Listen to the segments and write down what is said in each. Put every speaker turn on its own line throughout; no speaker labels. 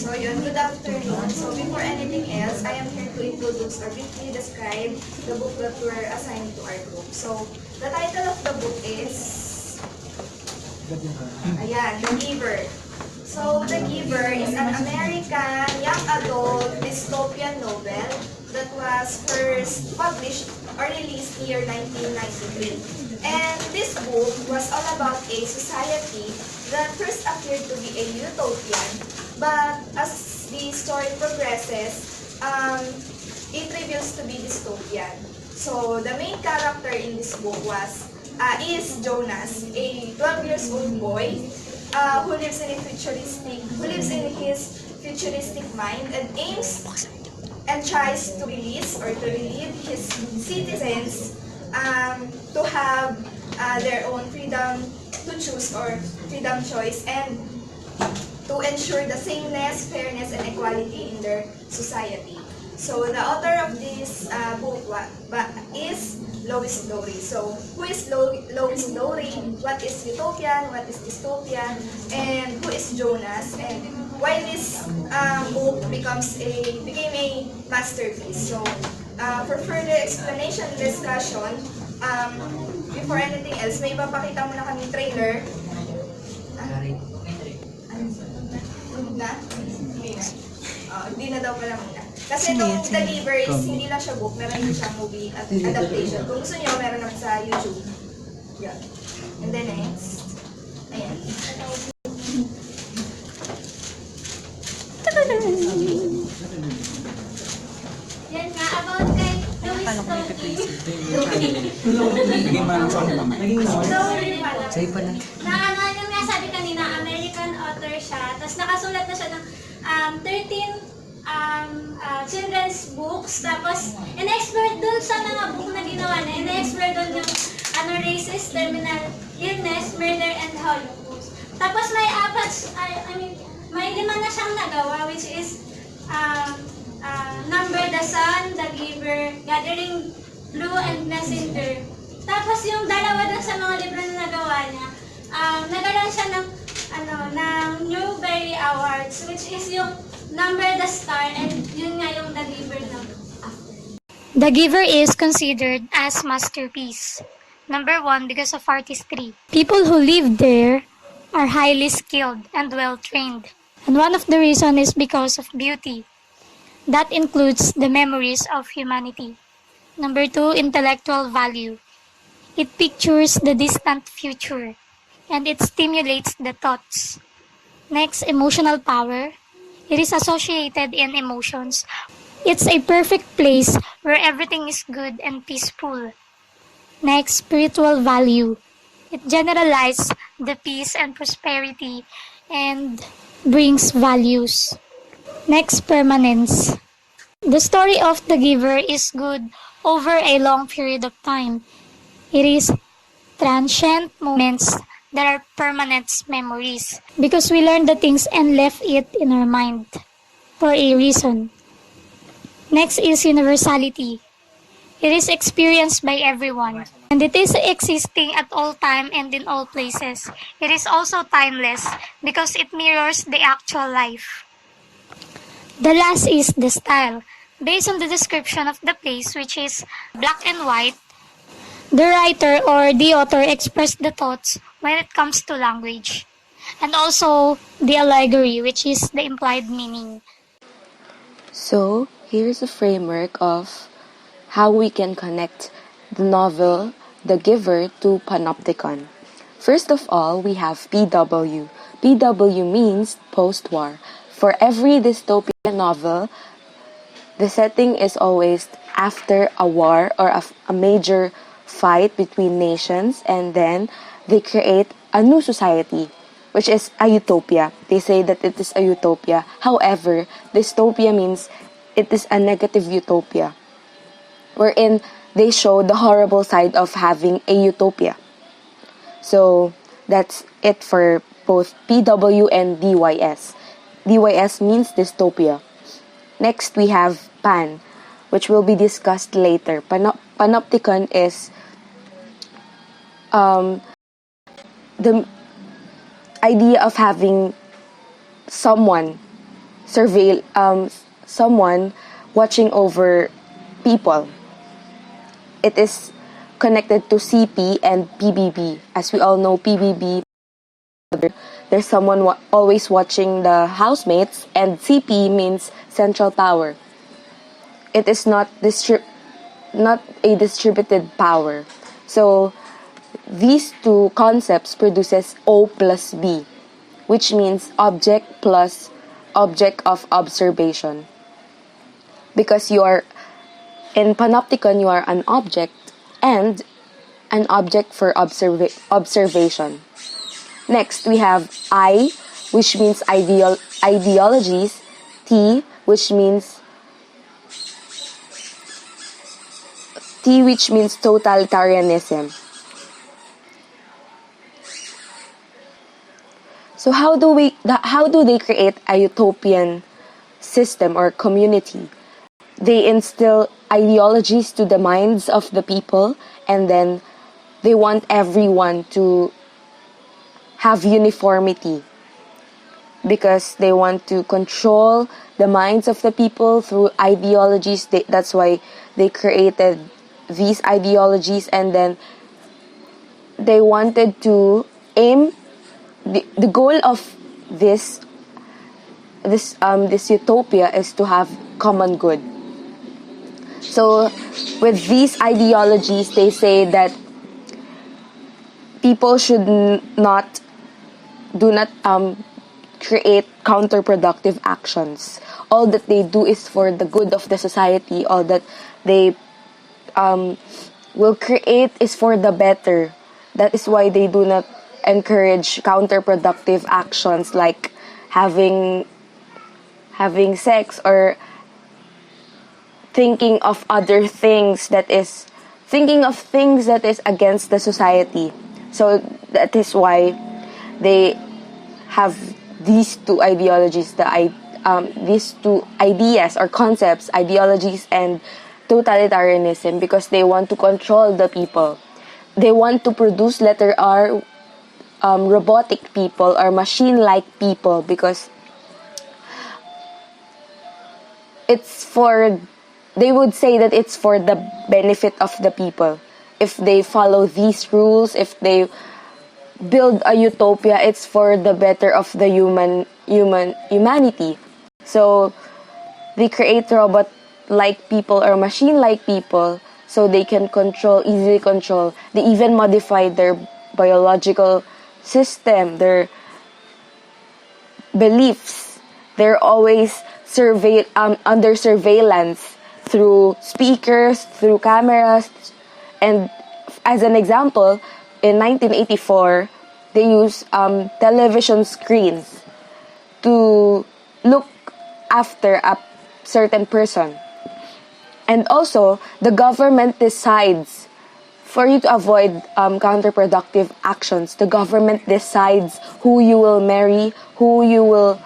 So yun, good afternoon. So before anything else, I am here to introduce or briefly describe the book that were assigned to our group. So the title of the book is, ayan, The Giver. So The Giver is an American young adult dystopian novel that was first published or released year 1993. And this book was all about a society that first appeared to be a utopian, but as the story progresses, it reveals to be dystopian. So the main character in this book is Jonas, a 12 years old boy who lives in his futuristic mind and aims and tries to release or to relieve his citizens to have their own freedom to choose or freedom choice and to ensure the sameness, fairness, and equality in their society. So the author of this book is Lois Lowery. So who is Lois Lowery? What is utopian? What is dystopia? And who is Jonas? And why this book became a masterpiece? So for further explanation and discussion, before anything else, may ipapakita muna kami trailer. Na? Hindi na. Hindi na daw pala muna. Kasi itong The Giver is hindi lang siya book, meron din siyang movie at adaptation. Kung gusto nyo, meron naman sa YouTube. Yeah. And then next. Ayan.
Yan nga, about kay Lois
Sa'yo pala.
ano nga sabi kanina, American author siya. Tapos nakasulat na siya ng 13 children's books. Tapos, in-explore dun sa mga book na ginawa na, in-explore dun yung racist, terminal illness, murder, and Holocaust. Tapos may 5 na siyang nagawa, which is Number the Sun, The Giver, Gathering Blue, and Messenger. Tapos yung dalawa dun sa mga libro na nagawa niya, nagkaroon siya ng Newbery Awards, which is yung Number the Star, and yun nga yung The Giver na.
The Giver is considered as masterpiece. Number 1, because of artistry. People who live there are highly skilled and well-trained. And one of the reasons is because of beauty. That includes the memories of humanity. Number 2, intellectual value. It pictures the distant future, and it stimulates the thoughts. Next, emotional power. It is associated in emotions. It's a perfect place where everything is good and peaceful. Next, spiritual value. It generalizes the peace and prosperity and brings values. Next, permanence. The story of the Giver is good over a long period of time. It is transient moments that are permanent memories because we learned the things and left it in our mind for a reason. Next is universality. It is experienced by everyone, and it is existing at all time and in all places. It is also timeless because it mirrors the actual life. The last is the style. Based on the description of the place, which is black and white, the writer or the author expressed the thoughts when it comes to language. And also the allegory, which is the implied meaning.
So, here's a framework of how we can connect the novel The Giver to Panopticon. First of all, we have PW. PW means post-war. For every dystopian novel, the setting is always after a war or a major fight between nations, and then they create a new society, which is a utopia. They say that it is a utopia. However, dystopia means it is a negative utopia, wherein they show the horrible side of having a utopia. So that's it for both PW and DYS. DYS means dystopia. Next, we have Pan, which will be discussed later. Panopticon is the idea of having someone someone watching over people. It is connected to CP and PBB. As we all know, PBB, there's someone always watching the housemates, and CP means central power. It is not a distributed power. So these two concepts produces O plus B, which means object plus object of observation. Because you are in panopticon, you are an object and an object for observation. Next, we have I, which means ideologies, T, which means totalitarianism. So how do they create a utopian system or community? They instill ideologies to the minds of the people, and then they want everyone to have uniformity because they want to control the minds of the people through ideologies. That's why they created these ideologies, and then they wanted to aim the goal of this utopia is to have common good. So with these ideologies, they say that people should do not create counterproductive actions. All that they do is for the good of the society. All that they will create is for the better. That is why they do not encourage counterproductive actions like having sex or thinking of things that is against the society. So that is why they have these two ideologies, these two ideas or concepts, ideologies and totalitarianism, because they want to control the people. They want to produce letter R, robotic people or machine-like people, because they would say that it's for the benefit of the people. If they follow these rules, if they build a utopia, it's for the better of the humanity. So they create robot-like people or machine-like people so they can easily control. They even modify their biological system, their beliefs. They're always under surveillance through speakers, through cameras. And as an example, in 1984, they used television screens to look after a certain person. And also, the government decides, for you to avoid counterproductive actions, the government decides who you will marry, who your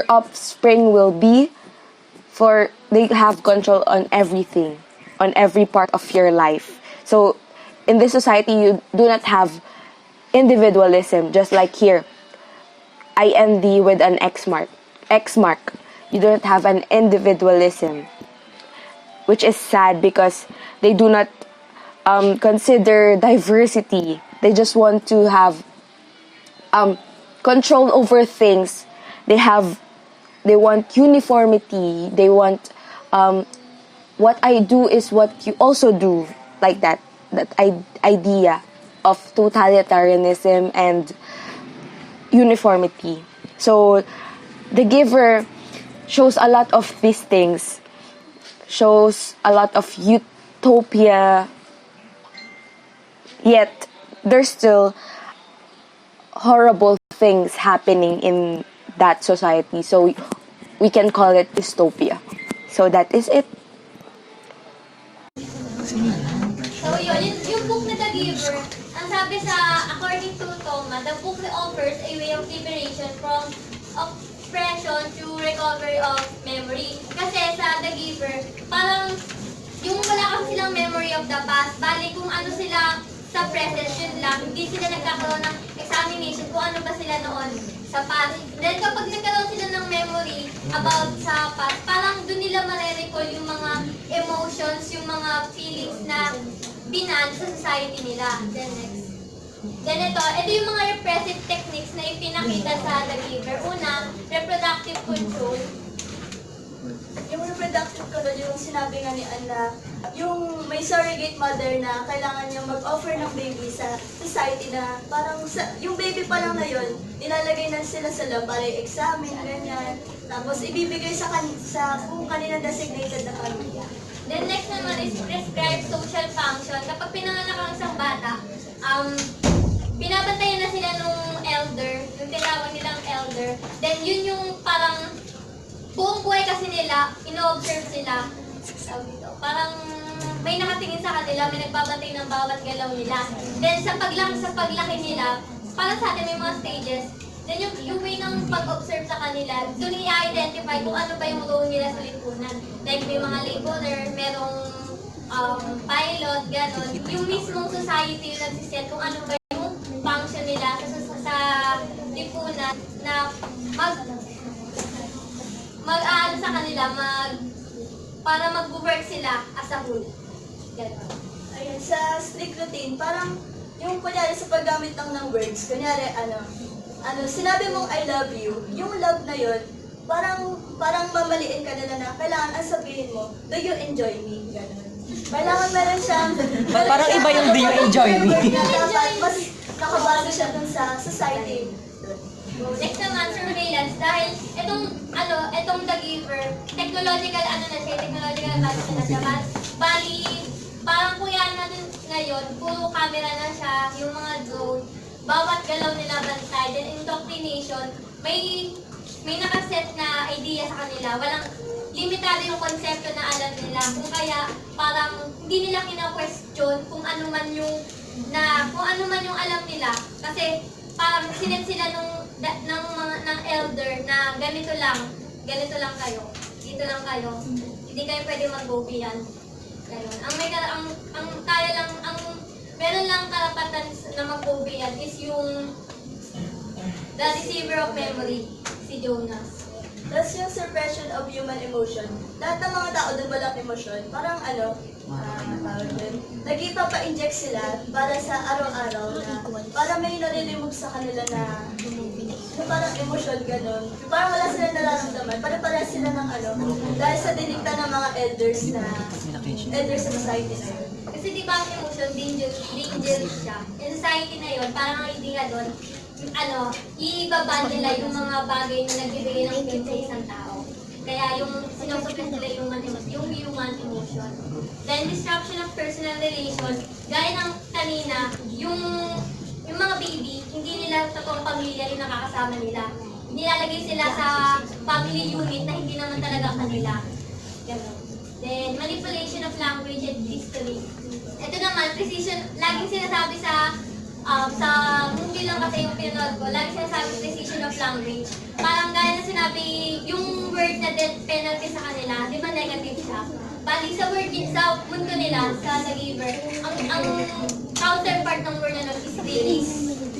offspring will be. For they have control on everything, on every part of your life. So in this society, you do not have individualism, just like here, IND with an X mark. You don't have an individualism, which is sad because they do not consider diversity. They just want to have control over things. They want uniformity. They want what I do is what you also do, like that idea of totalitarianism and uniformity. So the Giver shows a lot of these things, shows a lot of utopia, yet there's still horrible things happening in that society. So we can call it dystopia. So that is it.
So yung book na The Giver, ang sabi according to Toma, the book offers a way of liberation from oppression to recovery of memory. Kasi sa The Giver, parang yung wala kasi silang memory of the past, bali kung ano sila sa present, yun lang. Hindi sila nagkakaroon ng examination kung ano ba sila noon sa past. Then kapag nagkaroon sila about sa past, parang doon nila mare-recall yung mga emotions, yung mga feelings na binan sa society nila. Then next. Then ito yung mga repressive techniques na ipinakita sa The Giver. Una, reproductive control.
Yung reproductive control, yung sinabi nga ni Anna, yung may surrogate mother na kailangan niya mag-offer ng baby sa society na parang yung baby pa lang na yun, nilalagay na sila sa lab para i-examine, ganyan. Tapos ibibigay sa kung kanina designated na pamilya.
Then next naman is prescribed social function. Kapag pinanganak ang isang bata, binabantayan na sila nung elder, yung tinawag nilang elder. Then yun yung parang buong buhay kasi nila, ino-observe sila. Parang may nakatingin sa kanila, may nagbabantay ng bawat galaw nila. Then sa paglaki nila, para sa atin may mga stages. Then yung way ng pag-observe sa kanila, doon i-identify kung ano ba yung role nila sa lipunan. Like may mga laborer, merong pilot, gano'n. Yung mismong society yung nagsiset kung ano ba yung function nila sa lipunan na mag-aano sa kanila, para mag-work sila as a whole. Gano'n.
Ayun, sa strict routine, parang yung kunyari sa paggamit lang ng words, kunyari sinabi mong I love you, yung love na yun, parang mamaliin ka nila na kailangan ang sabihin mo, do you enjoy me? Gano'n. Kailangan meron siyang...
Parang iba yung do you enjoy me?
Dapat mas nakabase siya dun sa society.
Next naman, surveillance. Dahil itong The Giver, technological technological advancement na siya. Bali, parang kuya natin ngayon, puro camera na siya, yung mga drone, bawat galaw nila bantay, then indoctrination, may nakaset na idea sa kanila. Walang limitado yung konsepto na alam nila. Kung kaya, parang hindi nila kina-question kung ano man yung alam nila. Kasi parang sinet sila ng elder na ganito lang kayo. Dito lang kayo. Hindi kayo pwede mag-go beyond. Ganun. Meron lang karapatan na mag-go beyond is yung the receiver of memory, si Jonas.
Tapos yung suppression of human emotion. Lahat ng mga tao doon walang emosyon. Parang nag-ipapa-inject sila para sa araw-araw na para may narilimog sa kanila na parang emosyon, gano'n. Parang wala silang nararamdaman. Para sila ng dahil sa dinikta ng mga elders sa society na yun.
Kasi di ba ang emotion, dangerous siya. In society na yun, parang ang idea doon, iibaban nila yung mga bagay na nagbibigay ng pain sa isang tao. Kaya yung sinusuppress nila yung human emotion. Then disruption of personal relations, gaya ng kanina, yung mga baby, hindi nila totoong pamilya yung nakakasama nila. Nilalagay sila sa family unit na hindi naman talaga kanila. Ganun. Then manipulation of language and history. Ito naman, precision, laging sinasabi sa movie lang kasi yung pinanood ko, lagi sinasabi precision of language. Parang gaya na sinabi, yung word na death penalty sa kanila, di ba negative siya? Bali sa mundo nila, sa The Giver, ang counterpart ng word na is release.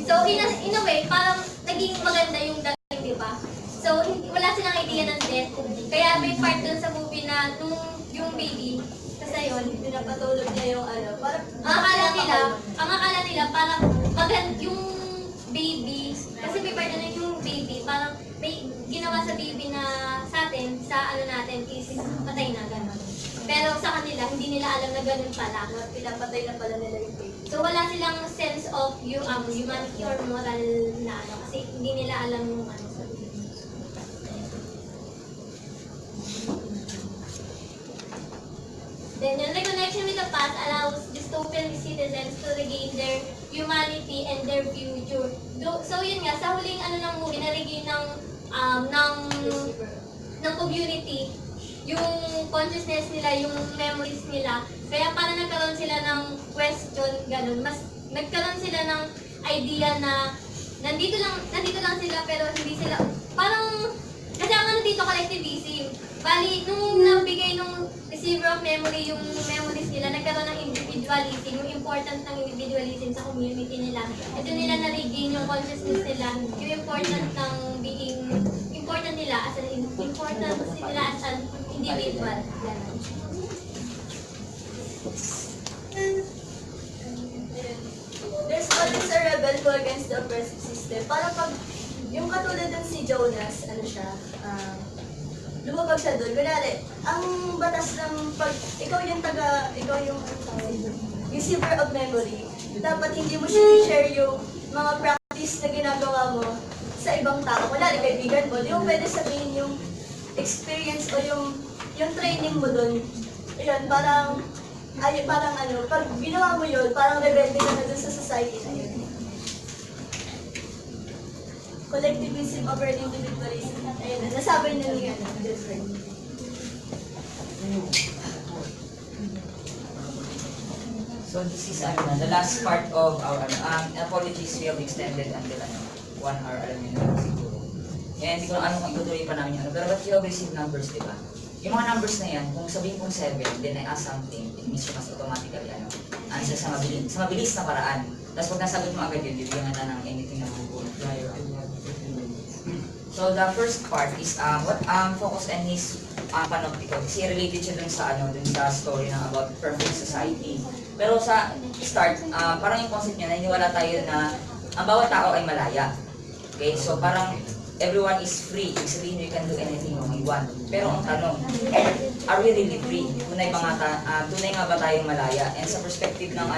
So in a way, parang naging maganda yung dating, di ba? So wala silang idea ng death. Kaya may part dun sa movie na yung baby, kasi yun,
Pinapatulog niya yung parang
ang akala nila parang yung baby, kasi may part na yung baby, parang may ginawa sa baby na sa atin, sa natin is patay na gano'n. Pero sa kanila, hindi nila alam na gano'n pala.
pinapatay na pala nila yung baby.
So wala silang sense of humanity or moral na kasi hindi nila alam yung sa baby. Then yung reconnection with the past allows dystopian citizens to regain their humanity and their future. So yun nga, sa huling ng movie, na-regain ng community yung consciousness nila, yung memories nila. Kaya parang nagkaroon sila ng question, ganun. Mas nagkaroon sila ng idea na nandito lang sila pero hindi sila, parang, kasi ang dito collectivism. Bali, nung nabigay nung receiver of memory yung memories nila, nagkaroon ng individualism, yung important ng individualism sa community nila. Ito nila na-regain yung consciousness nila, yung important ng being, important nila as an important importance nila as an individual. Ganun.
There's always a rebel who against the oppressive system. Para pag, yung katulad ng si Jonas, ano siya, lumabag siya doon. Kunwari, ang batas ng pag, ikaw yung receiver of memory, dapat hindi mo siya i-share yung mga practice na ginagawa mo sa ibang tao. Kunwari, kaibigan mo, di mo pwede sabihin yung experience o yung training mo doon. Ayun, parang pag ginawa mo yun, parang rebelde ka na dun sa society na yun. Collectivism over individualism. Ayun, nasabi na ni Jeffrey.
So this is the last part of our apologies we have extended until 1 hour, alam niyo na siguro. And hindi ko lang kung itutuloy pa namin pero but you have received numbers, di ba? Yung mga numbers na yan, kung sabihin kong 7, then I ask something, it means you must automatically answer sa mabilis na paraan. Tapos pag nasagot mo agad yun, bibigyan ka ng anything na mabubulat. So the first part is what focus on his panopticon. Kasi related siya dun sa story ng about perfect society. Pero sa start, parang yung concept niya, naniniwala tayo na ang bawat tao ay malaya. Okay, so parang everyone is free. Ibig sabihin, you can do anything we want. Pero ang tanong, are we really free? Tunay nga ba tayong malaya? And sa perspective ng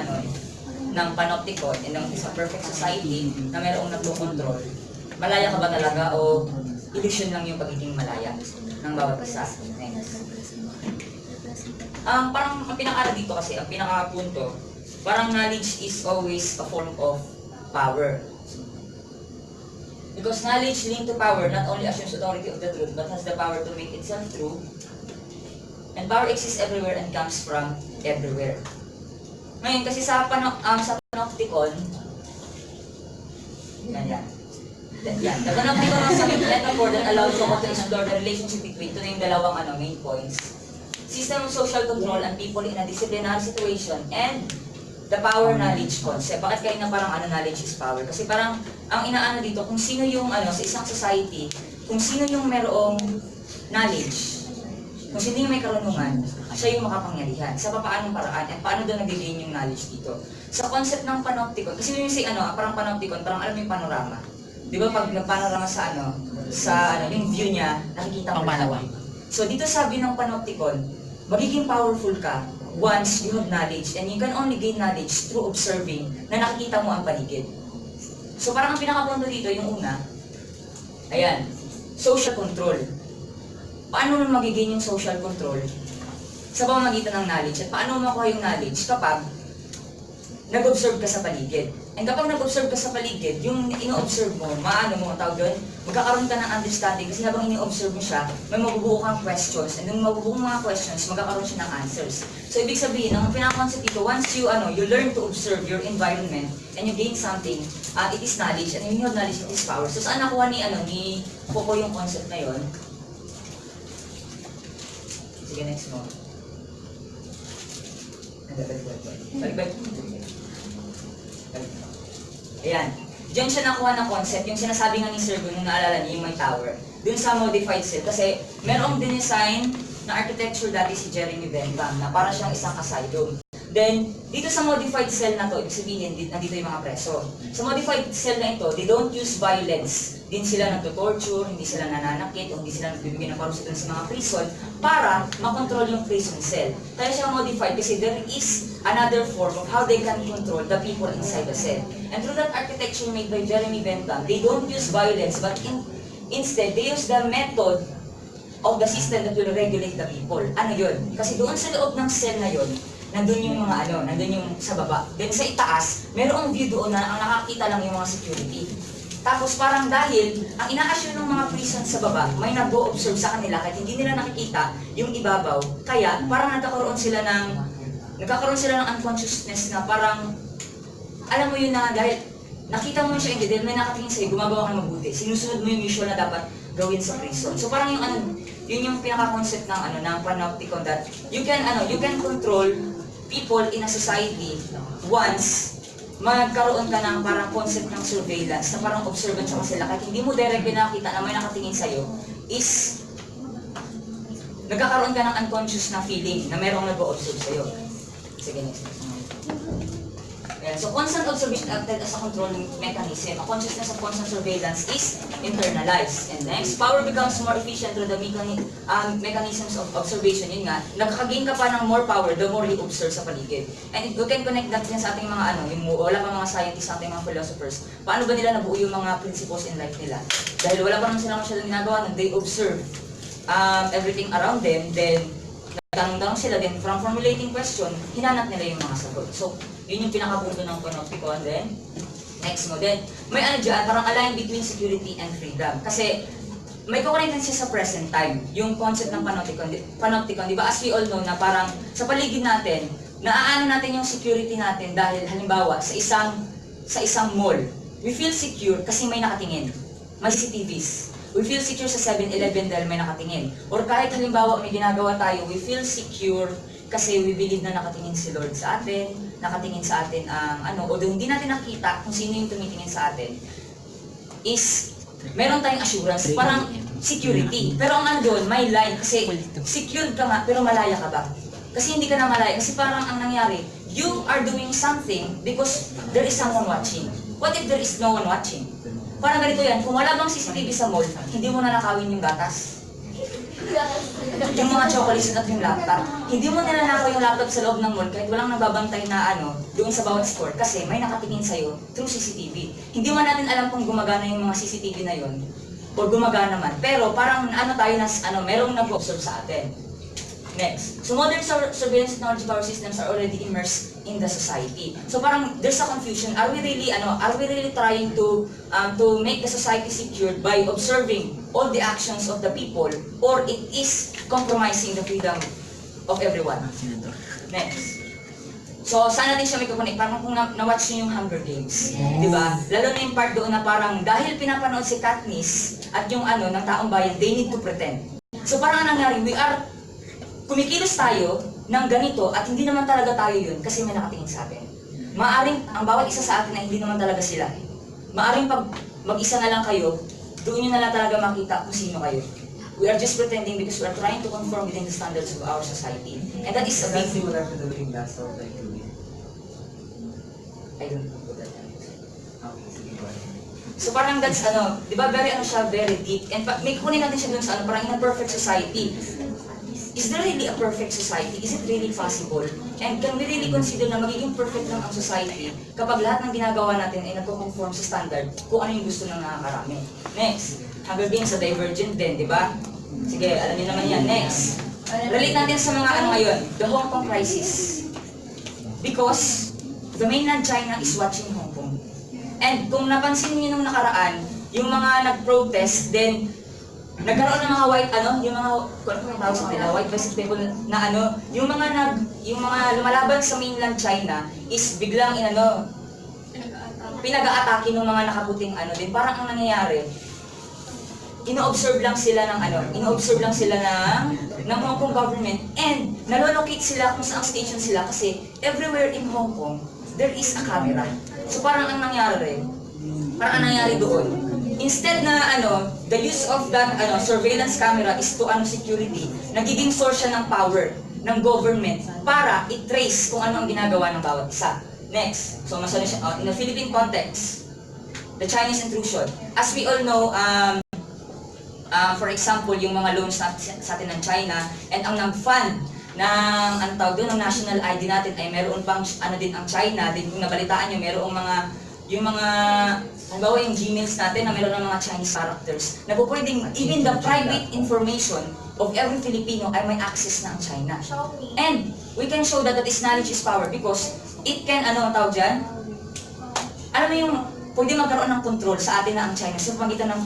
ng panopticon, and ng isang perfect society na mayroong nagpo-control, malaya ka ba talaga o illusion lang yung pagiging malaya ng bawat isa? Next. Parang ang pinaka dito kasi, ang pinaka-punto, parang knowledge is always a form of power. Because knowledge linked to power not only assumes authority of the truth, but has the power to make itself true. And power exists everywhere and comes from everywhere. Ngayon, kasi sa panopticon, yan. The panopticon is a metaphor that allows you to explore the relationship between ito na yung dalawang main points. System of social control and people in a disciplinary situation and the power knowledge concept. Bakit kayo na parang knowledge is power? Kasi parang ang inaano dito, kung sino yung sa isang society, kung sino yung merong knowledge, kung sino yung may karunungan, siya yung makapangyarihan. Sa paanong paraan, at paano doon nag-gain yung knowledge dito? Sa concept ng panopticon, kasi yung parang panopticon, parang alam mo yung panorama. Di ba pag nagpanorama sa yung view niya, nakikita mo lahat. So dito sabi ng panopticon, magiging powerful ka once you have knowledge, and you can only gain knowledge through observing na nakikita mo ang paligid. So parang ang pinakapunto dito, yung una, ayan, social control. Paano mo magiging yung social control? Sa pamamagitan ng knowledge. At paano mo makuha yung knowledge? Kapag nag-observe ka sa paligid. And kapag nag-observe ka sa paligid, yung ino-observe mo, magkakaroon ka ng understanding kasi habang ino-observe mo siya, may mabubuo kang questions. And yung mabubuong mga questions, magkakaroon siya ng answers. So ibig sabihin, ang pinaka-concept dito, once you learn to observe your environment and you gain something, it is knowledge. And when you have knowledge, it is power. So saan nakuha ni Coco yung concept na yon? Sige, next mo. Balik. Ayan. Diyan siya nakuha ng concept, yung sinasabi nga ni Sir Gun, nung naalala niyo yung may tower. Dun sa modified cell, kasi merong dinesign na architecture dati si Jeremy Bentham na para siyang isang asylum. Then, dito sa modified cell na to, ibig sabihin, nandito yung mga preso. Sa modified cell na ito, they don't use violence. Hindi sila nagto-torture, hindi sila nananakit, o hindi sila nagbibigay ng parusa sa mga prison para makontrol yung prison cell. Kaya siya modified kasi there is another form of how they can control the people inside the cell. And through that architecture made by Jeremy Bentham, they don't use violence, but instead, they use the method of the system that will regulate the people. Ano yun? Kasi doon sa loob ng cell na yun, nandun yung nandun yung sa baba. Then sa itaas, merong view doon na ang nakakita lang yung mga security. Tapos parang dahil, ang ina-assure ng mga prison sa baba, may nag-o-observe sa kanila kahit hindi nila nakikita yung ibabaw. Kaya parang nagkakaroon sila ng unconsciousness na parang, alam mo yun na dahil nakita mo siya hindi, dahil may nakatingin sa'yo, gumagawa ka ng mabuti. Sinusunod mo yung mission na dapat gawin sa prison. So parang yun yung pinaka-concept ng panopticon that you can control people in a society once magkaroon ka ng parang concept ng surveillance na parang observant sa sila kahit hindi mo directly nakita na may nakatingin sa'yo is nagkakaroon ka ng unconscious na feeling na merong nag-o-observe sa'yo. Sige, next. Yeah, so constant observation acted as a controlling mechanism. A consciousness of constant surveillance is internalized. And next, power becomes more efficient through the mechanisms of observation. Yun nga, nagkagain ka pa ng more power the more you observe sa paligid. And we can connect that yan sa ating mga yung wala pa mga scientists, ating mga philosophers. Paano ba nila nabuo yung mga principles in life nila? Dahil wala pa naman silang masyadong ginagawa nun, they observe everything around them, then tanong-tanong sila, then from formulating question, hinanap nila yung mga sagot. So, yun yung pinakapunto ng panopticon. Then, next mo. Then, may dyan, parang align between security and freedom. Kasi, may kukonektan siya sa present time. Yung concept ng panopticon, di ba? As we all know na parang sa paligid natin, naaano natin yung security natin dahil halimbawa, sa isang mall, we feel secure kasi may nakatingin. May CCTVs. We feel secure sa 7-Eleven dahil may nakatingin. Or kahit halimbawa may ginagawa tayo, we feel secure kasi we believe na nakatingin si Lord sa atin, nakatingin sa atin ang although hindi natin nakita kung sino yung tumitingin sa atin, is meron tayong assurance, parang security. Pero ang doon, may line kasi secured ka nga pero malaya ka ba? Kasi hindi ka na malaya. Kasi parang ang nangyari, you are doing something because there is someone watching. What if there is no one watching? Parang ganito yan, kung wala bang CCTV sa mall, hindi mo na nakawin yung gatas. Yung mga chocolates at yung laptop. Hindi mo nilalakaw yung laptop sa loob ng mall kahit walang nagbabantay na doon sa bawat store kasi may nakatingin sa'yo through CCTV. Hindi man natin alam kung gumagana yung mga CCTV na yun o gumagana man. Pero parang tayo na merong nag-observe sa atin. Next. So modern surveillance technology power systems are already immersed in the society. So parang there's a confusion. Are we really trying to make the society secured by observing all the actions of the people, or it is compromising the freedom of everyone? Next. So saan natin siya may kukunik? Parang kung na-watch niyo yung Hunger Games, di ba? Lalo na yung part doon na parang dahil pinapanood si Katniss at yung ng taong bayan, they need to pretend. So parang ang nangyari, kumikilos tayo ng ganito at hindi naman talaga tayo yun kasi may nakatingin sa atin. Maaring ang bawat isa sa atin na hindi naman talaga sila. Maaring pag mag-isa na lang kayo, doon nyo na lang talaga makita kung sino kayo. We are just pretending because we are trying to conform within the standards of our society. And that is a big...
similar to the reading last of like
I don't know that.
Okay, sige, go ahead.
So parang that's di ba very deep. And may kunin natin siya dun sa parang in a perfect society. Is there really a perfect society? Is it really possible? And can we really consider na magiging perfect lang ang society kapag lahat ng ginagawa natin ay nagko-conform sa standard kung ano yung gusto ng nakakarami? Next, Hunger Games sa Divergent din, di ba? Sige, alam niyo naman yan. Next, relate natin sa mga ngayon, the Hong Kong crisis. Because the mainland China is watching Hong Kong. And kung napansin niyo nung nakaraan, yung mga nag-protest, then nagkaroon ng mga white yung mga tawag sa nila, white vested people na yung mga lumalaban sa mainland China is biglang pinag-aatake ng mga nakaputing din parang ang nangyayari, ino-observe lang sila ng Hong Kong government, and nalolocate sila kung saan station sila kasi everywhere in Hong Kong there is a camera. So parang ang nangyari doon, instead na the use of that surveillance camera is to security, nagiging source siya ng power ng government para i-trace kung ano ang ginagawa ng bawat isa. Next, so masabi siya in the Philippine context, the Chinese intrusion. As we all know, for example, yung mga loans sa atin ng China, and ang nag-fund ng ng national ID natin ay meron pang din ang China. Din kung nabalitaan nyo, merong halimbawa yung Gmails natin na meron ng mga Chinese characters na pwedeng even the private information of every Filipino ay may access na ang China. And we can show that this knowledge is power because it can, tawag dyan? Alam mo yung pwede magkaroon ng control sa atin na ang China sa pamagitan ng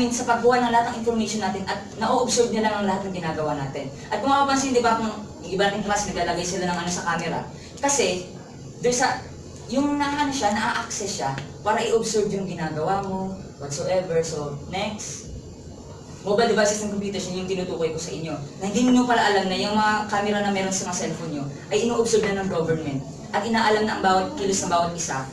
sa pagkuha ng lahat ng information natin at na-observe nila ng lahat ng ginagawa natin. At kung mapapansin, di ba, kung yung iba nating class, naglalagay sila ng sa camera. Kasi, yung na-access siya para i-observe yung ginagawa mo, whatsoever. So, next. Mobile devices and computers, yun yung tinutukoy ko sa inyo. Na hindi nyo pala alam na yung mga camera na meron sa mga cellphone nyo ay ino-observe na ng government at inaalam na ang bawat kilos ng bawat isa.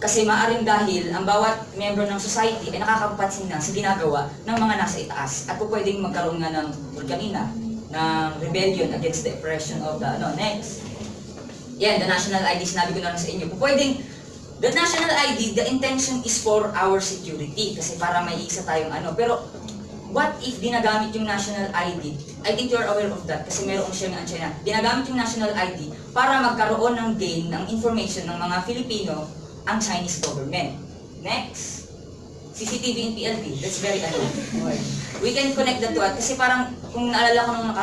Kasi maaaring dahil ang bawat member ng society ay nakakapansin na sa ginagawa ng mga nasa itaas at pwedeng magkaroon nga ng kanina. ng rebellion against the oppression of the, next. Yan, the national ID, sinabi ko na lang sa inyo. Kung pwedeng, the national ID, the intention is for our security, kasi para may isa tayong pero, what if ginagamit yung national ID? I think you're aware of that, kasi merong share nga ang China. Ginagamit yung national ID para magkaroon ng gain ng information ng mga Filipino ang Chinese government. Next. CCTV and PLP, that's very we can connect the two kasi parang kung naalala ko nung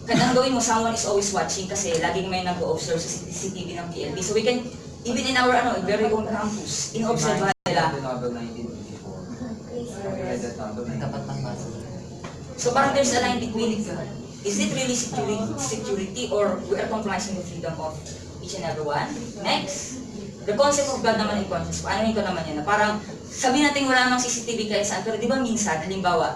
kahit anong gawin mo, someone is always watching kasi laging may nag-o-observe sa CCTV ng PLP. So we can, even in our very own campus, in-observe nila.
The novel 1924. I read that novel 1924.
So parang there's a line between, is it really security or we are compromising the freedom of each and every one? Next. The concept of God naman in conscience, paano ko naman yan, na parang sabihin natin wala namang CCTV kahit saan, pero di ba minsan, halimbawa,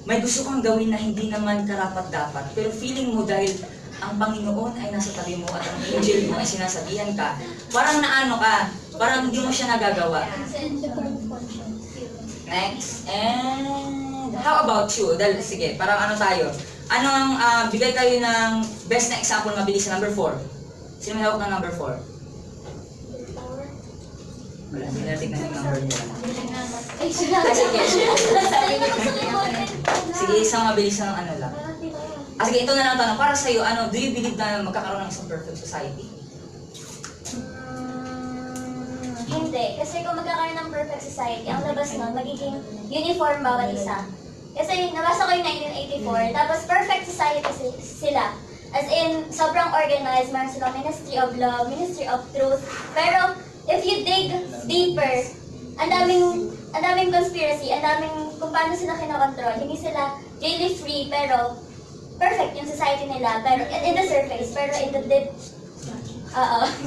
may gusto kang gawin na hindi naman karapat-dapat, pero feeling mo dahil ang Panginoon ay nasa tabi mo at ang angel mo ay sinasabihan ka, parang naano ka, parang hindi mo siya nagagawa. Next, and how about you? Dahil, sige, parang tayo? Anong, bigay tayo ng best na example mabilis sa number 4. Sino may hawak ng number 4? Wala, hindi natin na yung number nila. Sige, isang mabilis ng lang. Sige, ito na lang tanong. Para sa'yo, do you believe na magkakaroon ng isang perfect society?
Hindi. Kasi kung magkakaroon ng perfect society, ang labas nun, magiging uniform bawat isa. Kasi nabasa ko yung 1984, tapos perfect society sila. As in, sobrang organized, meron silang Ministry of Love, Ministry of Truth. Pero, if you dig deeper, ang daming conspiracy, ang daming kung paano sila kinokontrol. Hindi sila really free, pero perfect yung society nila, pero in the surface, pero in the deep,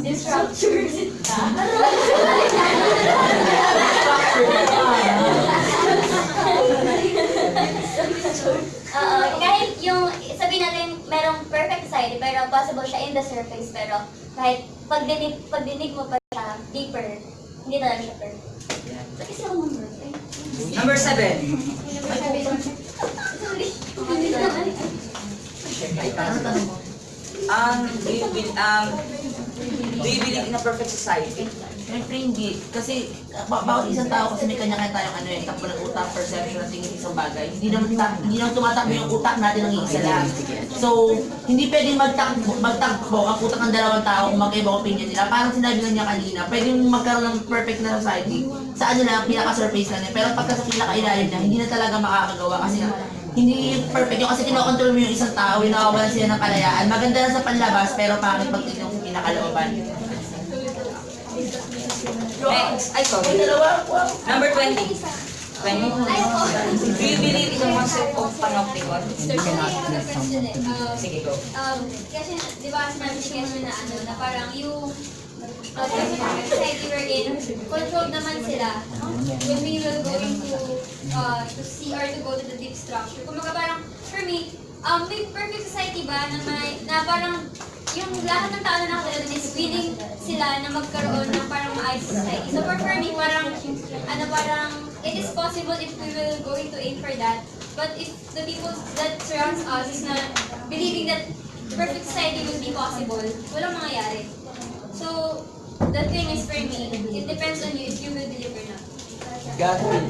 deep structures. Kahit yung, sabihin natin, merong perfect society, pero possible siya in the surface, pero kahit pagdinig mo pa siya deeper, hindi talaga siya perfect. Kasi ako
Number 7. Do you believe in a perfect society?
Siyempre hindi. Kasi bawat isang tao kasi may kanya-kanya tayong takbo ng utak, perception at tingin isang bagay. Hindi naman tumatakbo yung utak natin ng isa lang. So, hindi pwedeng magtakbo ang utak ng dalawang tao kung magkaibang opinion nila. Parang sinabi nga niya kanina, pwedeng magkaroon ng perfect na society sa pinaka-surface lang niya. Pero pagka sa pinaka-ilalim niya, hindi na talaga makakagawa kasi hindi perfect yun kasi kinokontrol mo yung isang tao, nawawalan sila ng kalayaan. Maganda lang sa panlabas pero pangit pag tingnan sa pinakalooban.
Next, sorry. Number 20. 20. Do you believe in the concept of panopticon? Sige, go.
Kasi, di ba, sinabi ni Kesha na parang yung society we're in, controlled naman sila. When we will go into to see or to go to the deep structure. Kung parang, for me, may perfect society ba na parang yung lahat ng tao na nakatala doon is willing sila na magkaroon ng parang maayos society. So for me, parang it is possible if we will going to aim for that. But if the people that surrounds us is not believing that the perfect society will be possible, walang mangyayari. So, the thing is for me, it depends on you if you will believe or not.
God will.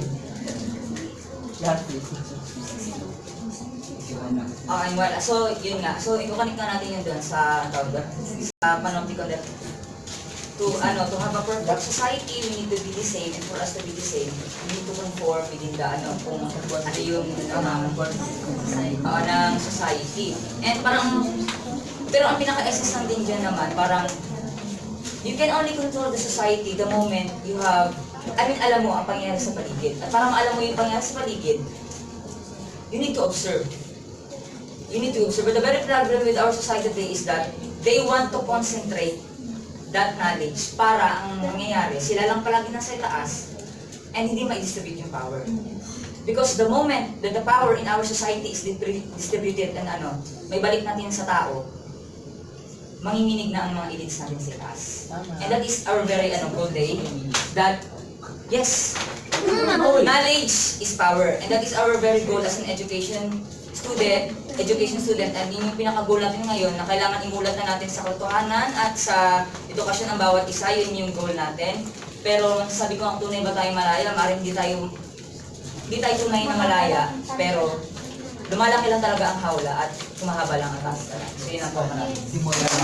Okay, well, so yun nga. So i-connect na natin yun doon sa panopticon that to have a perfect society, we need to be the same, and for us to be the same, we need to conform within the kung ano yung ng society. And pero ang pinaka-essence lang din dyan naman, parang you can only control the society the moment you have, alam mo ang pangyayari sa paligid. At parang alam mo yung pangyayari sa paligid, you need to observe. You need to observe. But the very problem with our society today is that they want to concentrate that knowledge para ang nangyayari, sila lang palagi nasa itaas and hindi ma-distribute yung power. Because the moment that the power in our society is distributed and may balik natin sa tao, manginginig na ang mga elites natin sa itaas. And that is our very goal day, that yes, knowledge is power, and that is our very goal as an education education student, and yun yung pinaka-goal natin ngayon na kailangan imulat na natin sa katotohanan at sa edukasyon ng bawat isa, yun yung goal natin. Pero sabi ko ang tunay ba tayo malaya, maaaring hindi tayo tunay na malaya, pero lumalaki lang talaga ang hawla at humahaba lang ang taas. So yun ang po natin.
Simula lang.